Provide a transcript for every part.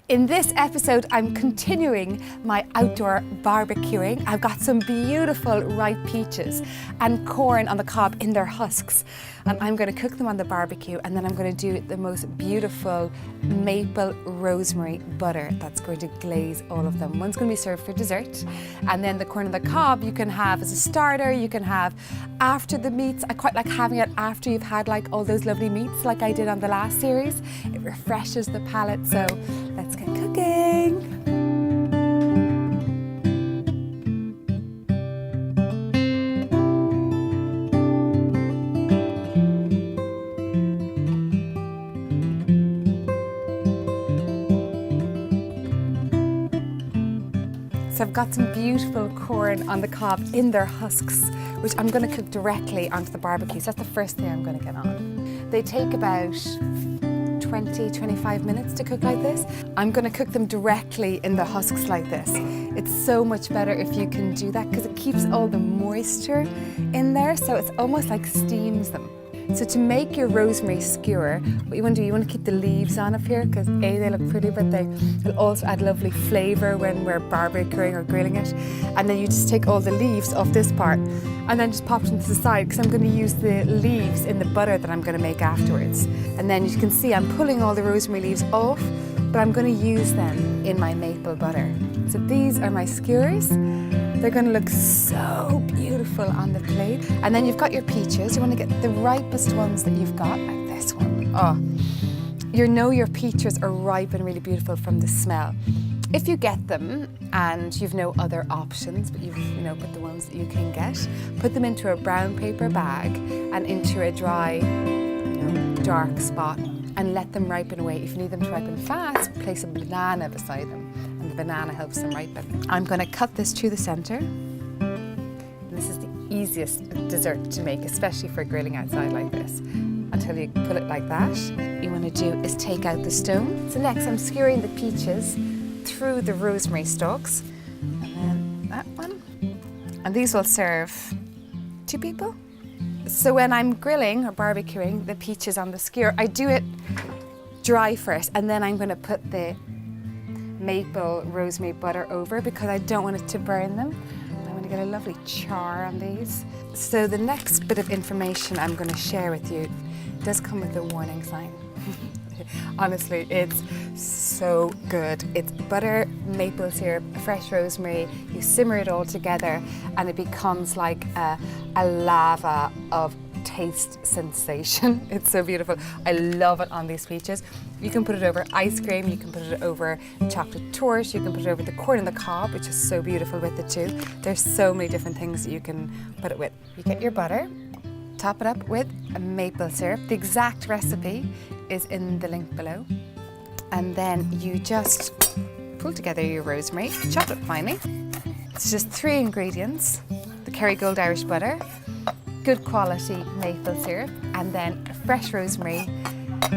In this episode, I'm continuing my outdoor barbecuing. I've got some beautiful ripe peaches and corn on the cob in their husks. And I'm going to cook them on the barbecue, and then I'm going to do the most beautiful maple rosemary butter that's going to glaze all of them. One's going to be served for dessert, and then the corn on the cob you can have as a starter, you can have after the meats. I quite like having it after you've had like all those lovely meats like I did on the last series. It refreshes the palate, so let's get cooking. So I've got some beautiful corn on the cob in their husks, which I'm going to cook directly onto the barbecue. So that's the first thing I'm going to get on. They take about 20-25 minutes to cook like this. I'm going to cook them directly in the husks like this. It's so much better if you can do that because it keeps all the moisture in there, so it's almost like steams them. So to make your rosemary skewer, what you want to do, you want to keep the leaves on up here because A, they look pretty, but they'll also add lovely flavour when we're barbecuing or grilling it. And then you just take all the leaves off this part and then just pop them to the side because I'm going to use the leaves in the butter that I'm going to make afterwards. And then you can see I'm pulling all the rosemary leaves off, but I'm going to use them in my maple butter. So these are my skewers. They're going to look so beautiful on the plate. And then you've got your peaches. You want to get the ripest ones that you've got, like this one. Oh, you know your peaches are ripe and really beautiful from the smell. If you get them and you've no other options, but you've put the ones that you can get, put them into a brown paper bag and into a dry, dark spot and let them ripen away. If you need them to ripen fast, place a banana beside them. And the banana helps them ripen. I'm going to cut this to the center. This is the easiest dessert to make, especially for grilling outside like this. Until you put it like that, what you want to do is take out the stone. So next I'm skewering the peaches through the rosemary stalks. And then that one. And these will serve 2 people. So when I'm grilling or barbecuing the peaches on the skewer, I do it dry first, and then I'm going to put the maple rosemary butter over because I don't want it to burn them. I want to get a lovely char on these. So the next bit of information I'm going to share with you does come with a warning sign. Honestly, it's so good. It's butter, maple syrup, fresh rosemary. You simmer it all together and it becomes like a lava of taste sensation. It's so beautiful. I love it on these peaches. You can put it over ice cream, you can put it over chocolate torte, you can put it over the corn on the cob, which is so beautiful with it too. There's so many different things that you can put it with. You get your butter, top it up with a maple syrup. The exact recipe is in the link below. And then you just pull together your rosemary, chop it finely. It's just 3 ingredients: the Kerrygold Irish Butter, good quality maple syrup, and then fresh rosemary,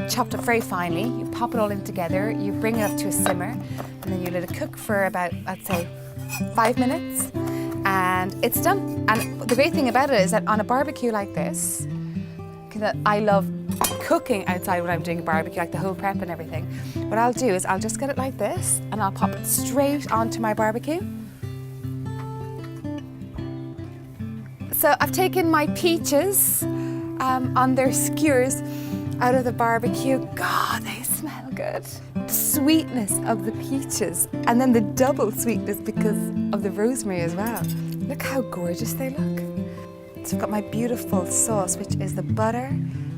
chopped up very finely. You pop it all in together, you bring it up to a simmer, and then you let it cook for about, I'd say, 5 minutes, and it's done. And the great thing about it is that on a barbecue like this, I love cooking outside when I'm doing a barbecue, like the whole prep and everything. What I'll do is I'll just get it like this, and I'll pop it straight onto my barbecue. So I've taken my peaches on their skewers out of the barbecue. God, they smell good. The sweetness of the peaches and then the double sweetness because of the rosemary as well. Look how gorgeous they look. So I've got my beautiful sauce, which is the butter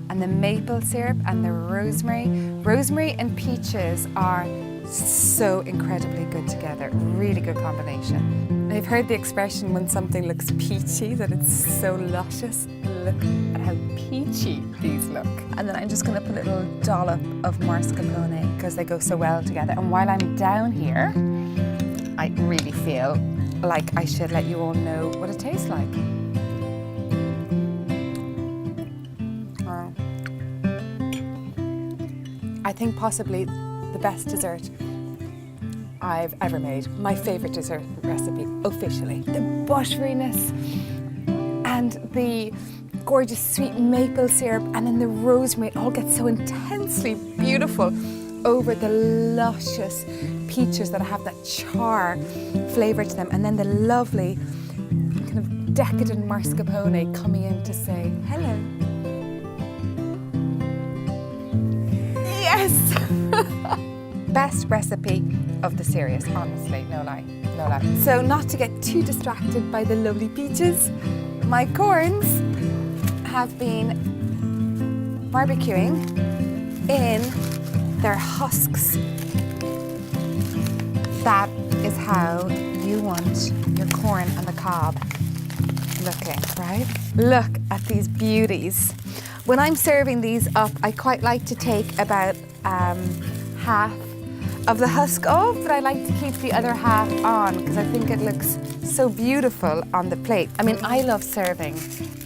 and the maple syrup and the rosemary. Rosemary and peaches are so incredibly good together. Really good combination. I've heard the expression when something looks peachy, that it's so luscious. Look at how peachy these look. And then I'm just going to put a little dollop of mascarpone because they go so well together. And while I'm down here, I really feel like I should let you all know what it tastes like. I think possibly the best dessert I've ever made. My favourite dessert recipe, officially. The butteriness and the gorgeous sweet maple syrup and then the rosemary, it all gets so intensely beautiful. over the luscious peaches that have that char flavour to them, and then the lovely kind of decadent mascarpone coming in to say hello. Yes! Best recipe of the series, honestly, no lie, no lie. So not to get too distracted by the lovely peaches, my corns have been barbecuing in their husks. That is how you want your corn on the cob looking, right? Look at these beauties. When I'm serving these up, I quite like to take about half of the husk off, but I like to keep the other half on because I think it looks so beautiful on the plate. I mean, I love serving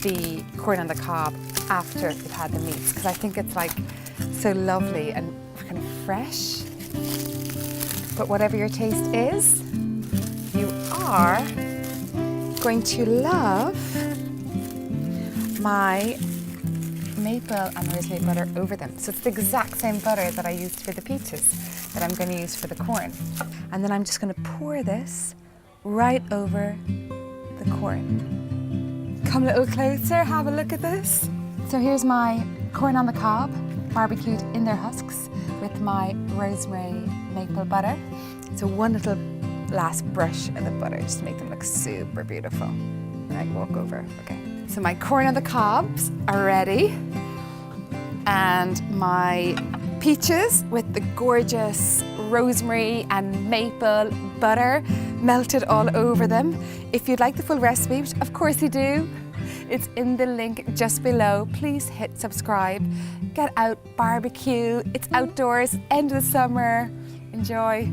the corn on the cob after we've had the meats because I think it's like so lovely and kind of fresh. But whatever your taste is, you are going to love my maple and rosemary butter over them. So it's the exact same butter that I used for the peaches that I'm going to use for the corn. And then I'm just going to pour this right over the corn. Come a little closer, have a look at this. So here's my corn on the cob, barbecued in their husks with my rosemary maple butter. So one little last brush of the butter just to make them look super beautiful. Right, walk over, okay. So my corn on the cobs are ready, and my peaches with the gorgeous rosemary and maple butter melted all over them. If you'd like the full recipe, which of course you do, it's in the link just below. Please hit subscribe. Get out, barbecue. It's outdoors, end of the summer. Enjoy.